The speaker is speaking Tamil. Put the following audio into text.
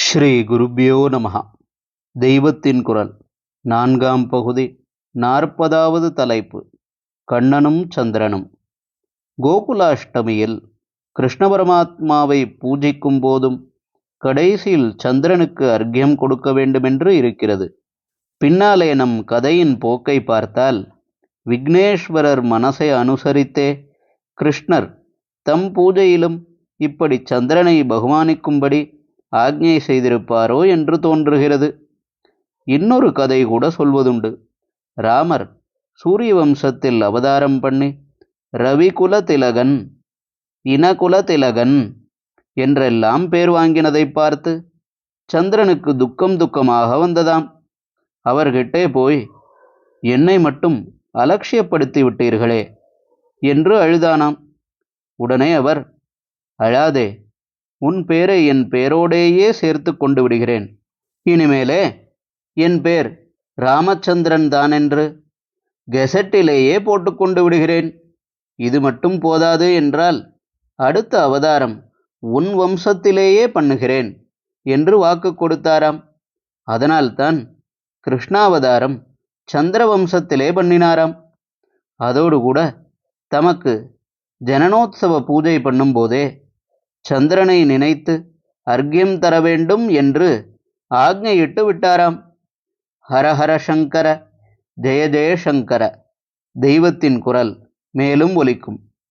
ஸ்ரீ குருப்யோ நமஹ. தெய்வத்தின் குரல் நான்காம் பகுதி 40வது தலைப்பு. கண்ணனும் சந்திரனும். கோகுலாஷ்டமியில் கிருஷ்ண பரமாத்மாவை பூஜிக்கும் போதும் கடைசியில் சந்திரனுக்கு அர்க்கியம் கொடுக்க வேண்டுமென்று இருக்கிறது. பின்னாலே நம் கதையின் போக்கை பார்த்தால் விக்னேஸ்வரர் மனசை அனுசரித்தே கிருஷ்ணர் தம் பூஜையிலும் இப்படி சந்திரனை பகவானிக்கும்படி ஆக்ஞை செய்திருப்பாரோ என்று தோன்றுகிறது. இன்னொரு கதை கூட சொல்வதுண்டு. ராமர் சூரிய வம்சத்தில் அவதாரம் பண்ணி ரவிகுல திலகன், இனகுல திலகன் என்றெல்லாம் பேர் வாங்கினதை பார்த்து சந்திரனுக்கு துக்கமாக வந்ததாம். அவர்கிட்டே போய், என்னை மட்டும் அலட்சியப்படுத்தி விட்டீர்களே என்று அழுதானாம். உடனே அவர், அழாதே, உன் பேரை என் பேரோடேயே சேர்த்து கொண்டு விடுகிறேன். இனிமேலே என் பேர் ராமச்சந்திரன் தானென்று கெசட்டிலேயே போட்டுக்கொண்டு விடுகிறேன். இது மட்டும் போதாது என்றால் அடுத்த அவதாரம் உன் வம்சத்திலேயே பண்ணுகிறேன் என்று வாக்கு கொடுத்தாராம். அதனால்தான் கிருஷ்ணாவதாரம் சந்திர வம்சத்திலே பண்ணினாராம். அதோடு கூட தமக்கு ஜனனோத்சவ பூஜை பண்ணும்போதே சந்திரனை நினைத்து அர்க்கியம் தர வேண்டும் என்று ஆக்ஞையிட்டு விட்டாராம். ஹரஹர சங்கர, ஜெய ஜெய சங்கர. தெய்வத்தின் குரல் மேலும் ஒலிக்கும்.